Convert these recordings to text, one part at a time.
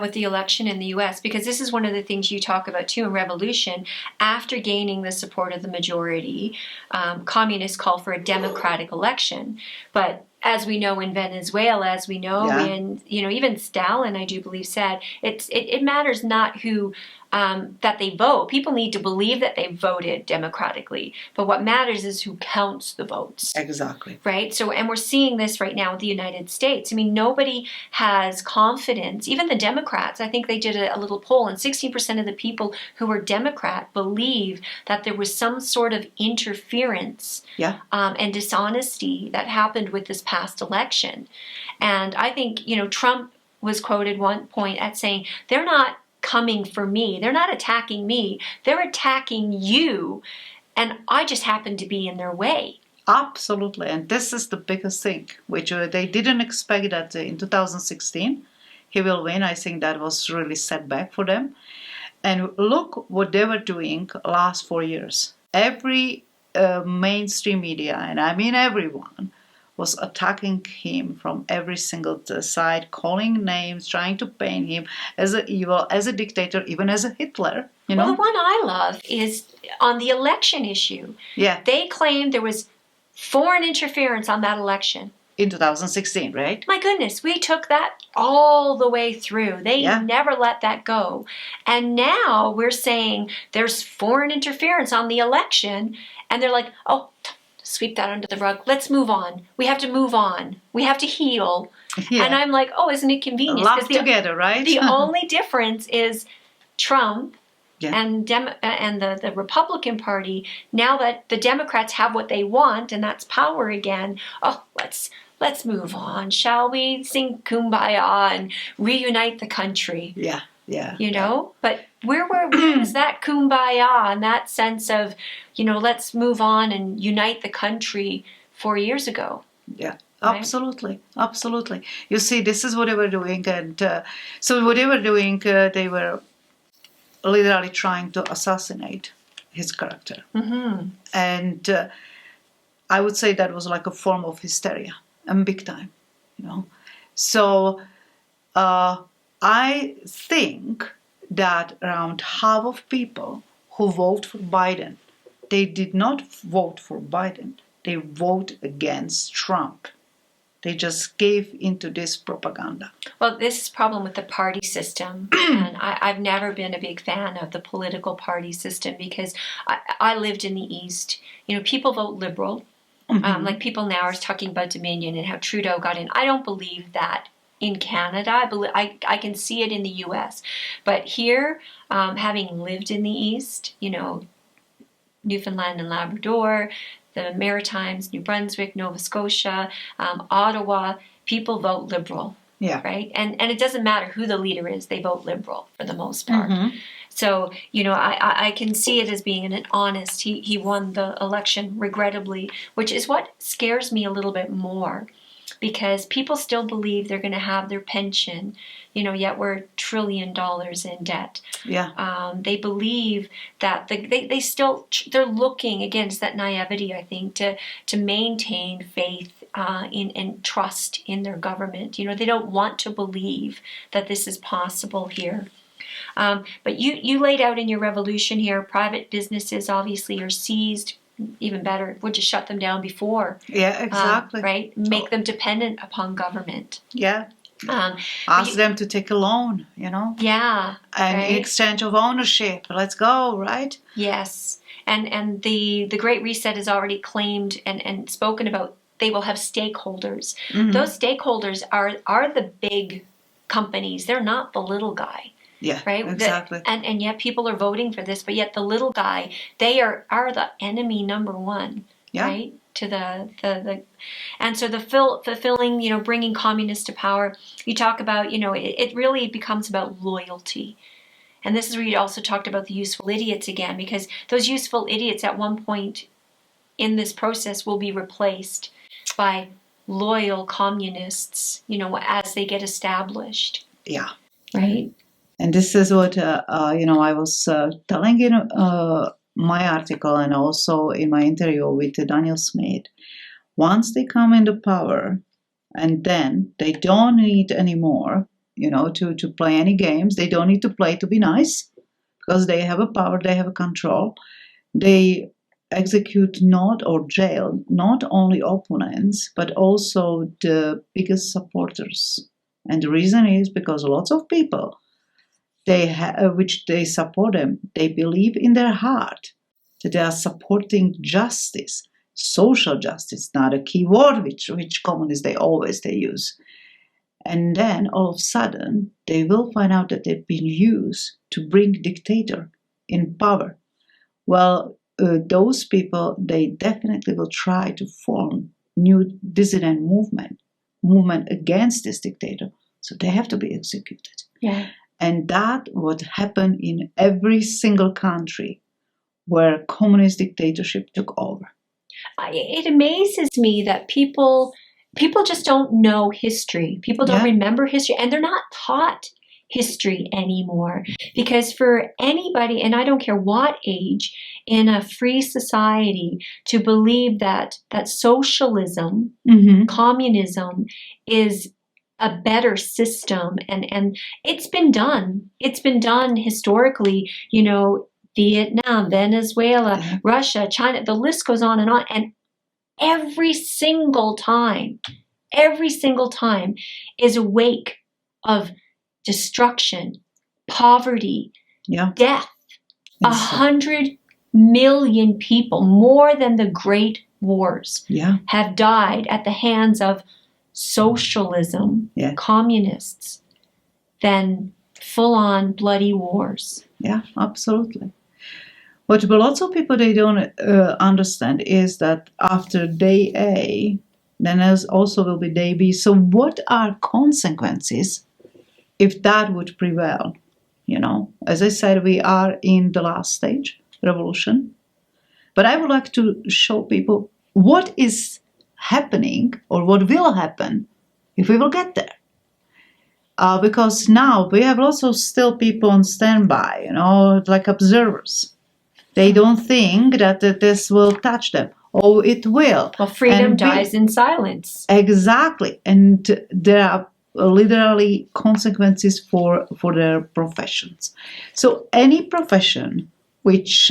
with the election in the US, because this is one of the things you talk about too in Revolution. After gaining the support of the majority, communists call for a democratic election. But as we know in Venezuela, as we know in, even Stalin, I do believe, said, it matters not who that they vote. People need to believe that they voted democratically, but what matters is who counts the votes. Exactly. Right? So, and we're seeing this right now with the United States. I mean, nobody has confidence. Even the Democrats, I think they did a little poll, and 16% of the people who were Democrat believe that there was some sort of interference and dishonesty that happened with this past election. And I think, Trump was quoted one point at saying, they're not coming for me. They're not attacking me. They're attacking you. And I just happen to be in their way. Absolutely. And this is the biggest thing, which they didn't expect that in 2016 he will win. I think that was really setback for them. And look what they were doing last 4 years. Every mainstream media, and I mean everyone, was attacking him from every single side, calling names, trying to paint him as an evil, as a dictator, even as a Hitler. Well, the one I love is on the election issue. Yeah. They claimed there was foreign interference on that election. In 2016, right? My goodness, we took that all the way through. They never let that go. And now we're saying there's foreign interference on the election, and they're like, oh, sweep that under the rug. Let's move on. We have to move on. We have to heal. Yeah. And I'm like, oh, isn't it convenient? Laugh together, right? The only difference is Trump and the Republican Party, now that the Democrats have what they want, and that's power again, oh, let's move on, shall we? Sing Kumbaya and reunite the country. Yeah. But where was that Kumbaya and that sense of, let's move on and unite the country 4 years ago? Yeah. Right? Absolutely. You see, this is what they were doing. And so what they were doing, they were literally trying to assassinate his character. Mm-hmm. And I would say that was like a form of hysteria, and big time, So I think that around half of people who vote for Biden, they did not vote for Biden. They vote against Trump. They just gave into this propaganda. Well, this is a problem with the party system. And I've never been a big fan of the political party system because I lived in the East. People vote Liberal. Mm-hmm. Like people now are talking about Dominion and how Trudeau got in. I don't believe that in Canada. I can see it in the U.S. But here, having lived in the East, Newfoundland and Labrador, the Maritimes, New Brunswick, Nova Scotia, Ottawa, people vote Liberal. Yeah. Right? And it doesn't matter who the leader is, they vote Liberal for the most part. Mm-hmm. So, I can see it as being an honest. He won the election regrettably, which is what scares me a little bit more. Because people still believe they're going to have their pension, yet we're $1 trillion in debt. Yeah. They believe that they're looking, again, it's that naivety, I think, to maintain faith and trust in their government. They don't want to believe that this is possible here. But you laid out in your revolution here, private businesses obviously are seized. Even better, would just shut them down before. Yeah, exactly. Right? Make them dependent upon government. Yeah. Ask them to take a loan, Yeah. And in exchange of ownership, let's go, right? Yes. And the Great Reset is already claimed and spoken about. They will have stakeholders. Mm-hmm. Those stakeholders are the big companies. They're not the little guy. Yeah, right. Exactly. And yet people are voting for this, but yet the little guy, they are the enemy number one. Yeah. Right. To the and so the fulfilling, bringing communists to power. You talk about, it really becomes about loyalty. And this is where you also talked about the useful idiots again, because those useful idiots at one point in this process will be replaced by loyal communists, as they get established. Yeah. Right. And this is what, I was telling in my article and also in my interview with Daniel Smith. Once they come into power and then they don't need anymore to play any games. They don't need to play to be nice because they have a power, they have a control. They execute or jail not only opponents, but also the biggest supporters. And the reason is because lots of people, which they support them, they believe in their heart that they are supporting justice, social justice, not a key word which communists they use. And then all of a sudden, they will find out that they've been used to bring dictator in power. Well, those people, they definitely will try to form new dissident movement against this dictator. So they have to be executed. Yeah. And that would happen in every single country where communist dictatorship took over. It amazes me that people just don't know history. People don't remember history, and they're not taught history anymore. Because for anybody, and I don't care what age, in a free society, to believe that socialism, communism is a better system, and it's been done. It's been done historically, Vietnam, Venezuela, Russia, China, the list goes on. And every single time is a wake of destruction, poverty, death. 100 million people, more than the Great Wars, have died at the hands of socialism, communists, than full-on bloody wars. Yeah, absolutely. What lots of people, they don't understand is that after day A, then there also will be day B. So what are consequences if that would prevail? As I said, we are in the last stage, revolution. But I would like to show people what is happening or what will happen if we will get there. Because now we have also still people on standby, like observers. They don't think that this will touch them. Oh, it will. Well, freedom dies in silence. Exactly. And there are literally consequences for their professions. So any profession which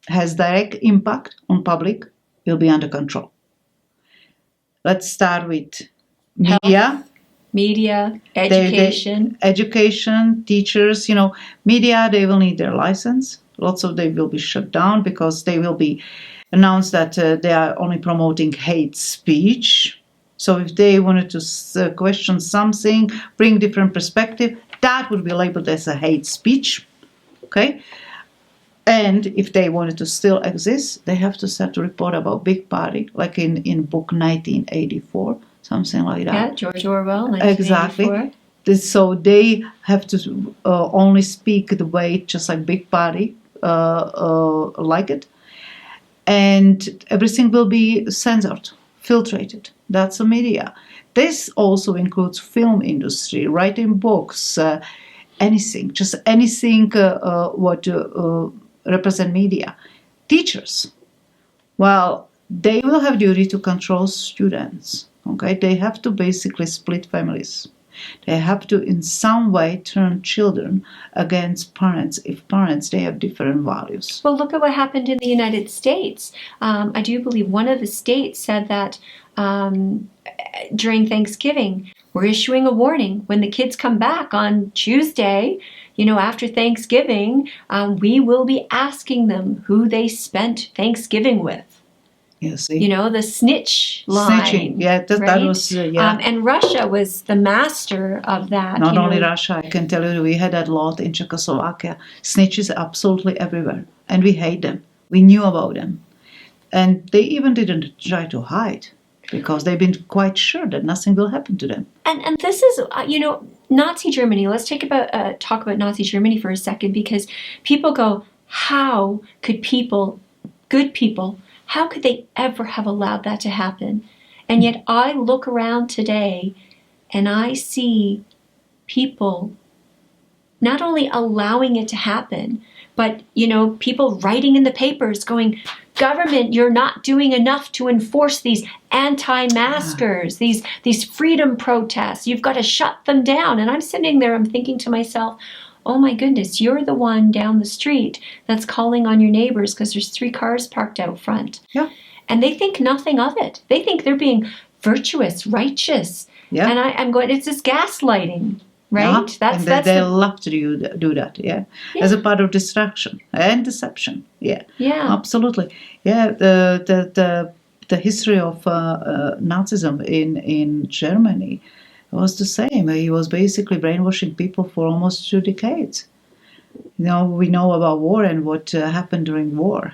has direct impact on public will be under control. Let's start with media. Health, media, education. Education, teachers, media, they will need their license. Lots of them will be shut down because they will be announced that they are only promoting hate speech. So if they wanted to question something, bring different perspective, that would be labeled as a hate speech. Okay? And if they wanted to still exist, they have to start to report about big party, like in book 1984, something like that. Yeah, George Orwell, 1984. Exactly. So they have to only speak the way, just like big party, like it. And everything will be censored, filtrated. That's the media. This also includes film industry, writing books, anything, just anything what represent media. Teachers, well, they will have duty to control students. Okay, they have to basically split families. They have to, in some way, turn children against parents if parents, they have different values. Well, look at what happened in the United States. I do believe one of the states said that during Thanksgiving, we're issuing a warning. When the kids come back on Tuesday, after Thanksgiving, we will be asking them who they spent Thanksgiving with. You see? The snitch line. Snitching, yeah, that was, and Russia was the master of that. Not only Russia, I can tell you, we had that lot in Czechoslovakia. Snitches absolutely everywhere, and we hate them. We knew about them. And they even didn't try to hide, because they've been quite sure that nothing will happen to them. And this is, Nazi Germany. Let's talk about Nazi Germany for a second, because people go, how could good people, how could they ever have allowed that to happen? And yet I look around today and I see people not only allowing it to happen, but, people writing in the papers going, government, you're not doing enough to enforce these anti-maskers, these freedom protests. You've got to shut them down. And I'm sitting there, I'm thinking to myself, oh my goodness, you're the one down the street that's calling on your neighbors because there's 3 cars parked out front. Yeah. And they think nothing of it. They think they're being virtuous, righteous. Yeah. And I'm going, it's this gaslighting, right? Yeah. They love to do that, yeah. As a part of distraction and deception, yeah. Yeah. Absolutely. Yeah, the history of Nazism in Germany was the same. He was basically brainwashing people for almost 2 decades. We know about war and what happened during war,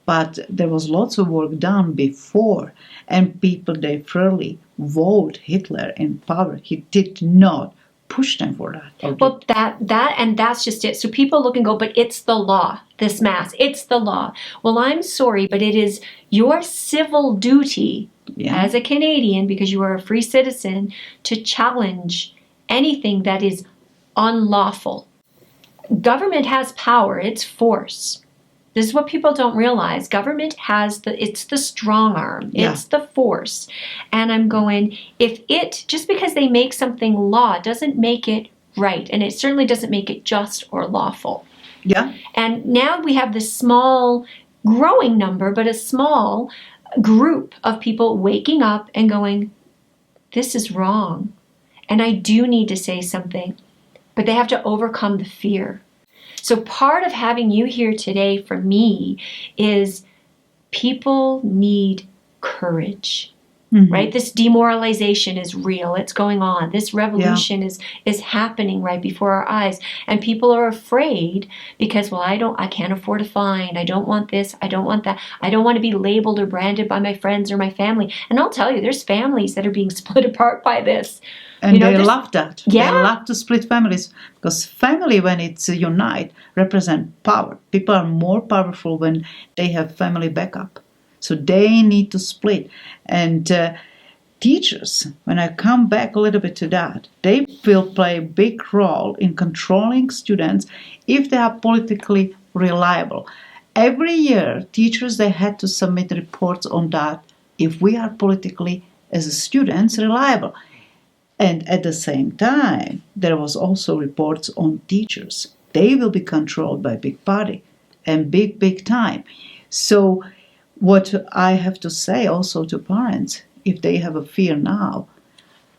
but there was lots of work done before, and people, they freely vote Hitler in power. He did not push them for that. Well, that's just it. So people look and go, but it's the law, this mask, it's the law. Well, I'm sorry, but it is your civil duty as a Canadian, because you are a free citizen, to challenge anything that is unlawful. Government has power, it's force. This is what people don't realize. Government has it's the strong arm. It's the force. And I'm going, just because they make something law doesn't make it right. And it certainly doesn't make it just or lawful. Yeah. And now we have this small, growing number, but a small group of people waking up and going, this is wrong. And I do need to say something. But they have to overcome the fear. So part of having you here today for me is people need courage, right? This demoralization is real. It's going on. This revolution is happening right before our eyes. And people are afraid because, well, I can't afford a fine. I don't want this. I don't want that. I don't want to be labeled or branded by my friends or my family. And I'll tell you, there's families that are being split apart by this. And they love that. Yeah. They love to split families because family, when it's unite, represent power. People are more powerful when they have family backup. So they need to split. And teachers, when I come back a little bit to that, they will play a big role in controlling students if they are politically reliable. Every year, teachers, they had to submit reports on that if we are politically, as students, reliable. And at the same time, there was also reports on teachers. They will be controlled by big party and big time. So what I have to say also to parents, if they have a fear now,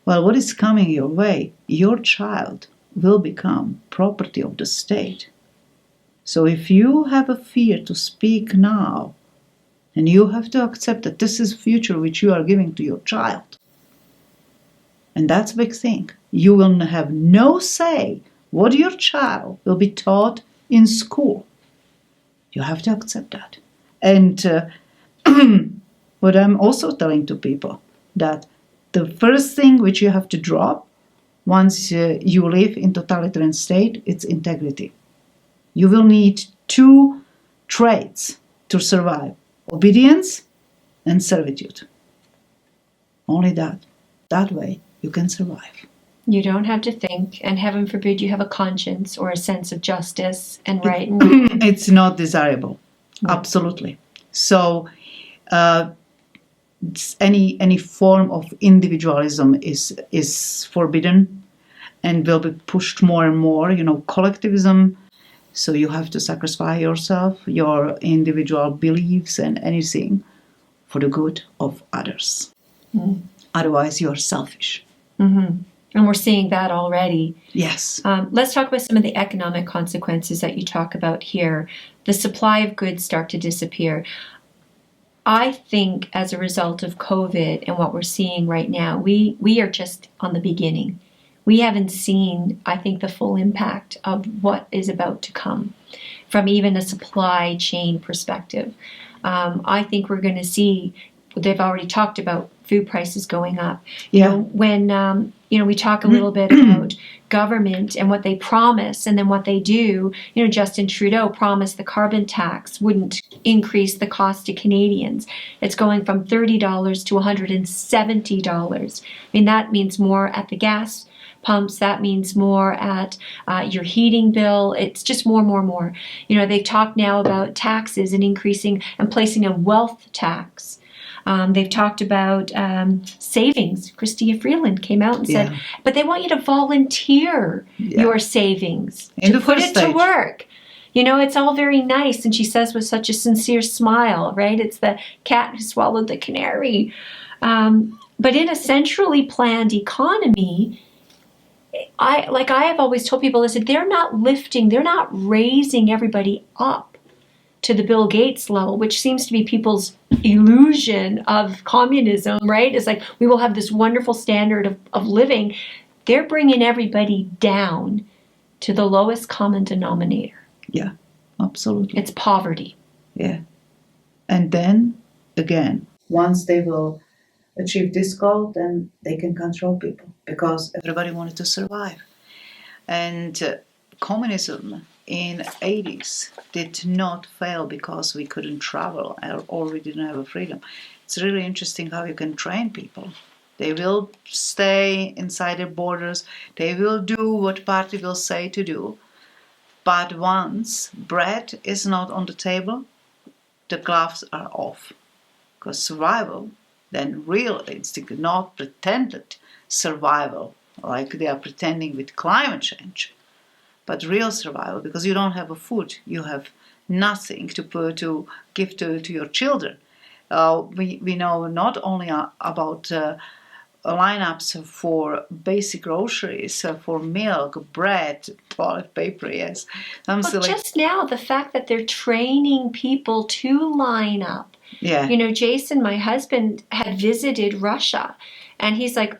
well, what is coming your way? Your child will become property of the state. So if you have a fear to speak now, and you have to accept that this is future which you are giving to your child, and that's a big thing. You will have no say what your child will be taught in school. You have to accept that. And what I'm also telling to people, that the first thing which you have to drop once you live in totalitarian state, it's integrity. You will need 2 traits to survive: obedience and servitude. Only that. That way you can survive. You don't have to think, and heaven forbid you have a conscience or a sense of justice and right. It's not desirable. Absolutely. So any form of individualism is forbidden and will be pushed more and more. Collectivism. So you have to sacrifice yourself, your individual beliefs and anything for the good of others. Otherwise, you are selfish. And we're seeing that already. Yes. Let's talk about some of the economic consequences that you talk about here. The supply of goods start to disappear. I think as a result of COVID and what we're seeing right now, we are just on the beginning. We haven't seen, I think, the full impact of what is about to come from even a supply chain perspective. I think we're going to see, they've already talked about food prices going up. When we talk a little bit about government and what they promise and then what they do. Justin Trudeau promised the carbon tax wouldn't increase the cost to Canadians. It's going from $30 to $170. That means more at the gas pumps. That means more at your heating bill. It's just more, more, more. You know, they've talked now about taxes and increasing and placing a wealth tax. They've talked about savings. Christia Freeland came out and said, but they want you to volunteer your savings, to put it to work. You know, it's all very nice. And she says with such a sincere smile, right? It's the cat who swallowed the canary. But in a centrally planned economy, I have always told people, listen, they're not raising everybody up to the Bill Gates level, which seems to be people's illusion of communism, right? It's like, we will have this wonderful standard of living. They're bringing everybody down to the lowest common denominator. Yeah, absolutely. It's poverty. Yeah. And then, again, once they will achieve this goal, then they can control people, because everybody wanted to survive. And communism in 80s did not fail because we couldn't travel or we didn't have a freedom. It's really interesting how you can train people. They will stay inside their borders. They will do what party will say to do. But once bread is not on the table, the gloves are off. Because survival, then real instinct, not pretended survival, like they are pretending with climate change, but real survival, because you don't have a food, you have nothing to give to your children. We know not only about lineups for basic groceries, for milk, bread, toilet paper, yes. Just now, the fact that they're training people to line up. Yeah. You know, Jason, my husband, had visited Russia, and he's like,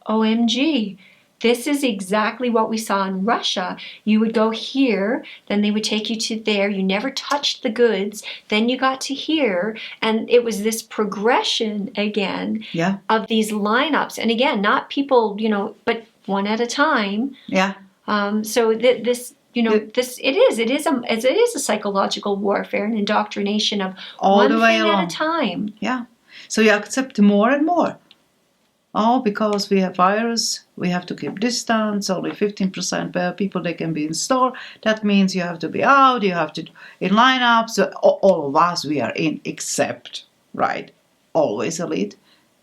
OMG, this is exactly what we saw in Russia. You would go here, then they would take you to there. You never touched the goods. Then you got to here. And it was this progression again of these lineups. And again, not people, you know, but one at a time. Yeah. So this, you know, it is a psychological warfare and indoctrination of all one the way thing along. at a time. Yeah. So you accept more and more. Oh, because we have virus, we have to keep distance, only 15% people they can be in store. That means you have to be out, you have to in lineups. All of us, we are in, except, right, always elite.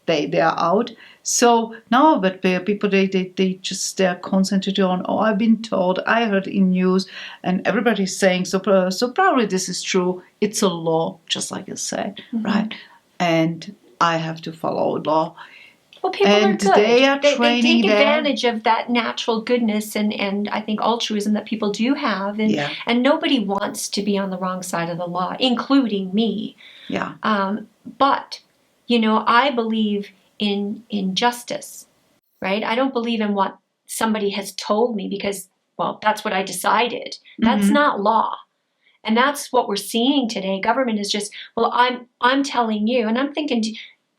They are out. So, no, but people, they're concentrated on, oh, I've been told, I heard in news, and everybody's saying, so probably this is true. It's a law, just like you said, right? And I have to follow law. Well, people and are good. They take advantage of that natural goodness and I think altruism that people do have. And nobody wants to be on the wrong side of the law, including me. Yeah. But, you know, I believe in justice, right? I don't believe in what somebody has told me because, well, that's what I decided. That's not law. And that's what we're seeing today. Government is just, well, I'm telling you, and I'm thinking,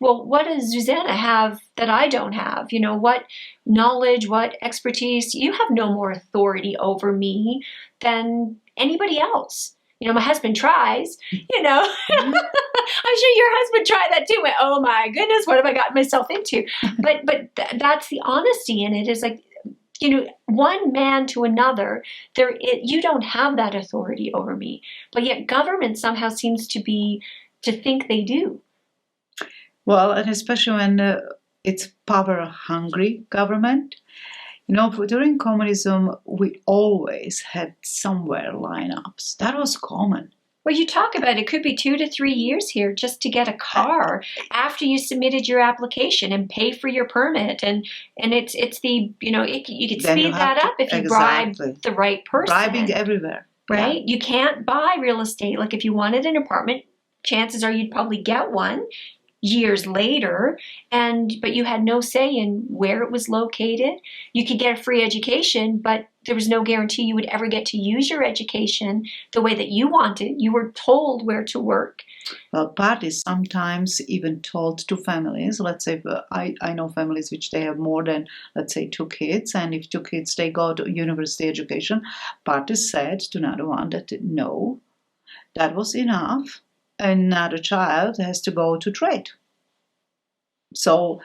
well, what does Zuzana have that I don't have? You know, what knowledge, what expertise? You have no more authority over me than anybody else. You know, my husband tries, you know. I'm sure your husband tried that too. Went, oh my goodness, what have I gotten myself into? But that's the honesty in it. Is like, you know, one man to another, you don't have that authority over me. But yet government somehow seems to think they do. Well, and especially when it's power-hungry government. You know, during communism, we always had somewhere lineups. That was common. Well, you talk about it could be 2 to 3 years here just to get a car after you submitted your application and pay for your permit. And it's the, you know, you could speed that up if you bribe the right person. Bribing everywhere. Right? Yeah. You can't buy real estate. Like if you wanted an apartment, chances are you'd probably get one years later, but you had no say in where it was located. You could get a free education, but there was no guarantee you would ever get to use your education the way that you wanted. You were told where to work. Well, parties sometimes even told to families, let's say, I know families which they have more than, let's say, 2 kids, and if 2 kids, they go to university education, parties said to another one that no, that was enough. Another child has to go to trade. So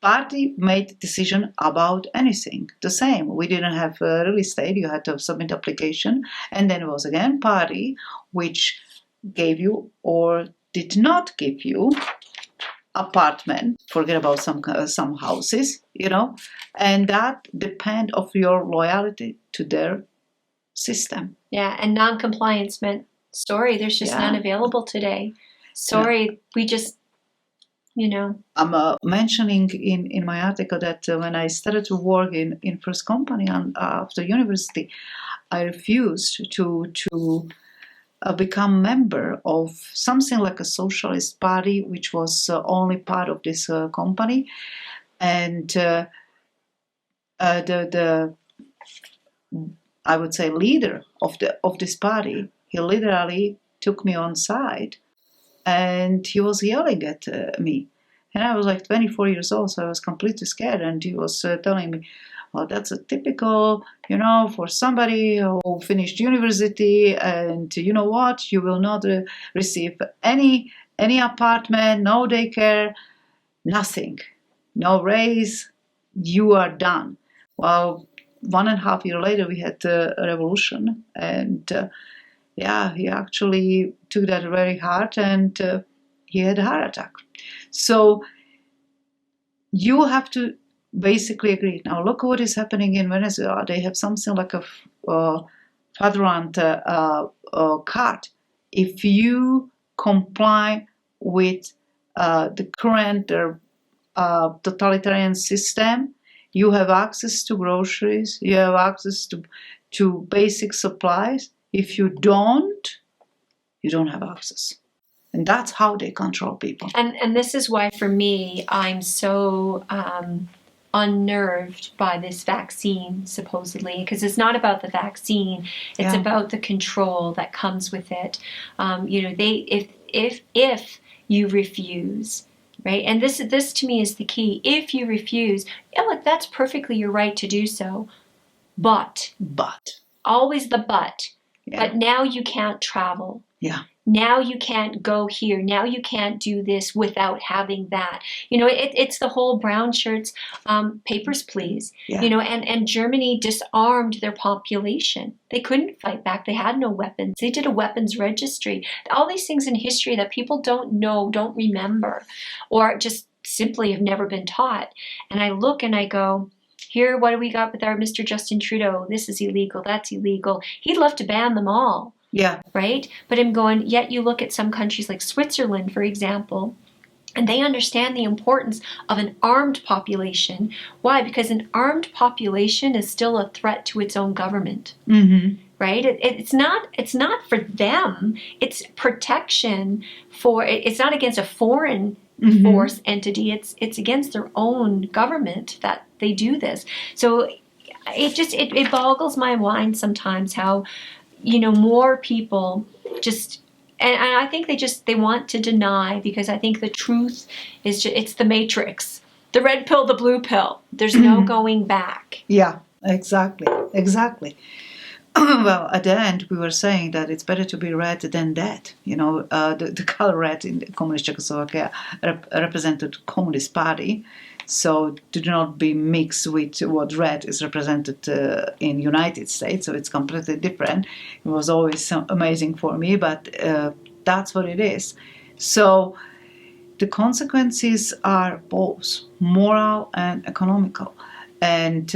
party made decision about anything. The same. We didn't have a real estate. You had to submit application. And then it was again party which gave you or did not give you apartment. Forget about some houses, and that depend of your loyalty to their system. Yeah, and non-compliance meant, sorry, there's just none available today. Sorry, we just, I'm mentioning in my article that when I started to work in first company and after university, I refused to become member of something like a socialist party, which was only part of this company, and the I would say leader of this party, he literally took me on side. And he was yelling at me. And I was like 24 years old, so I was completely scared. And he was telling me, well, that's a typical, for somebody who finished university. And you know what? You will not receive any apartment, no daycare, nothing. No raise. You are done. Well, 1.5 years later, we had a revolution. And he actually took that very hard, and he had a heart attack. So you have to basically agree. Now look what is happening in Venezuela. They have something like a fatherland card. If you comply with the current totalitarian system, you have access to groceries, you have access to basic supplies. If you don't have access. And that's how they control people. And this is why, for me, I'm so unnerved by this vaccine, supposedly, because it's not about the vaccine, it's about the control that comes with it. If you refuse, right? And this to me is the key. If you refuse, look, that's perfectly your right to do so. But always the but. Yeah. But now you can't travel. Yeah. Now you can't go here. Now you can't do this without having that. It's the whole brown shirts, papers, please. Yeah. And Germany disarmed their population. They couldn't fight back. They had no weapons. They did a weapons registry. All these things in history that people don't know, don't remember, or just simply have never been taught. And I look and I go, here, what do we got with our Mr. Justin Trudeau? This is illegal. That's illegal. He'd love to ban them all. Yeah. Right? But I'm going, yet you look at some countries like Switzerland, for example, and they understand the importance of an armed population. Why? Because an armed population is still a threat to its own government. Mm-hmm. Right? It's not for them. It's protection for, it's not against a foreign force entity. It's against their own government that they do this. So it boggles my mind sometimes how, more people just, and I think they want to deny, because I think the truth is it's the matrix, the red pill, the blue pill. There's no going back. Yeah, exactly. Well, at the end, we were saying that it's better to be red than dead. The color red in the communist Czechoslovakia represented Communist Party. So do not be mixed with what red is represented in United States. So it's completely different. It was always amazing for me, but that's what it is. So the consequences are both moral and economical. And,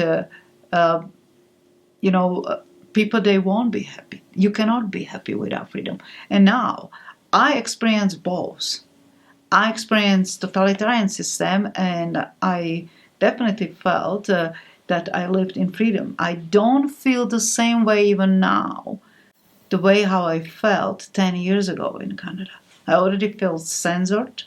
people, they won't be happy. You cannot be happy without freedom. And now, I experience both. I experienced totalitarian system, and I definitely felt that I lived in freedom. I don't feel the same way even now, the way how I felt 10 years ago in Canada. I already feel censored.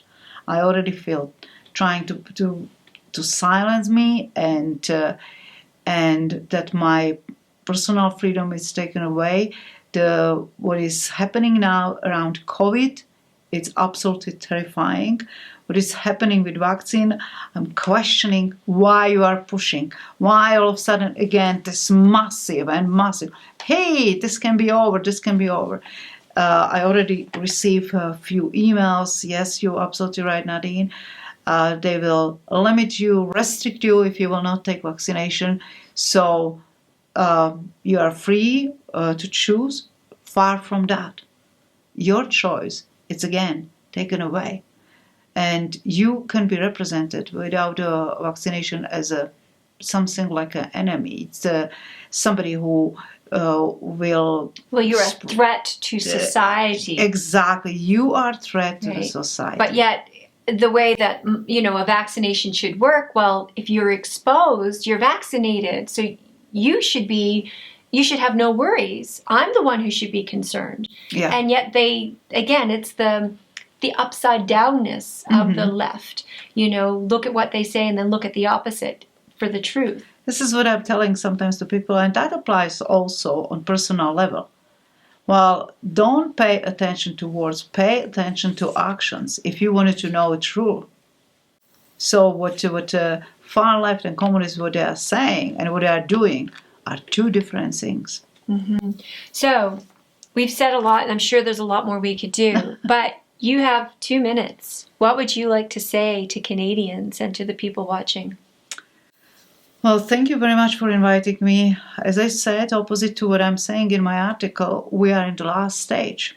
I already feel trying to silence me, and that my personal freedom is taken away. What is happening now around COVID, it's absolutely terrifying. What is happening with vaccine, I'm questioning why you are pushing. Why all of a sudden, again, this massive, hey, this can be over. I already received a few emails. Yes, you're absolutely right, Nadine. They will limit you, restrict you if you will not take vaccination. So you are free to choose. Far from that. Your choice is again taken away. And you can be represented without a vaccination as something like an enemy. It's somebody who will... Well, you're a threat to society. Exactly. You are a threat to the society. But yet, the way that, a vaccination should work, well, if you're exposed, you're vaccinated. So you should have no worries. I'm the one who should be concerned. Yeah. And yet it's the upside downness of the left. Look at what they say and then look at the opposite for the truth. This is what I'm telling sometimes to people, and that applies also on personal level. Well, don't pay attention to words, pay attention to actions if you wanted to know it's true. So what far left and communists, what they are saying and what they are doing are two different things. Mm-hmm. So we've said a lot, and I'm sure there's a lot more we could do, but you have 2 minutes. What would you like to say to Canadians and to the people watching? Well, thank you very much for inviting me. As I said, opposite to what I'm saying in my article, we are in the last stage.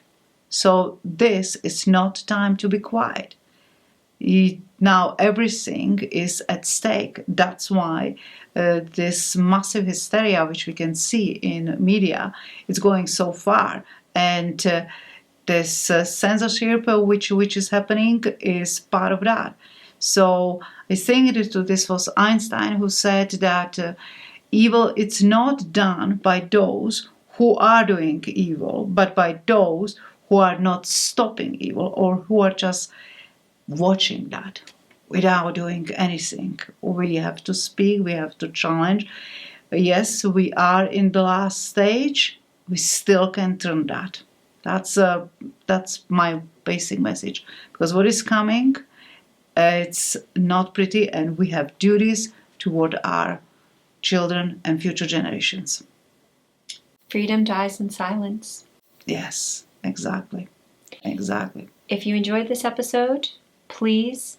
So this is not time to be quiet. Now everything is at stake. That's why this massive hysteria, which we can see in media, is going so far. And this censorship which is happening is part of that. So I think this was Einstein who said that evil it's not done by those who are doing evil, but by those who are not stopping evil or who are just watching that without doing anything. We have to speak, we have to challenge. Yes, we are in the last stage. We still can turn that. That's my basic message. Because what is coming, it's not pretty, and we have duties toward our children and future generations. Freedom dies in silence. Yes, exactly. Exactly. If you enjoyed this episode, please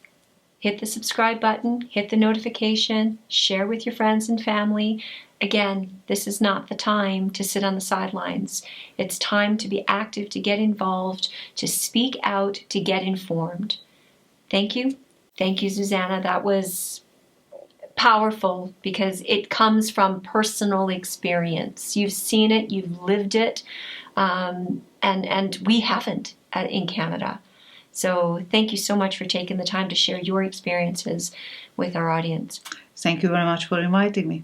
hit the subscribe button, hit the notification, share with your friends and family. Again, this is not the time to sit on the sidelines. It's time to be active, to get involved, to speak out, to get informed. Thank you. Thank you, Zuzana. That was powerful because it comes from personal experience. You've seen it, you've lived it, and we haven't in Canada. So thank you so much for taking the time to share your experiences with our audience. Thank you very much for inviting me.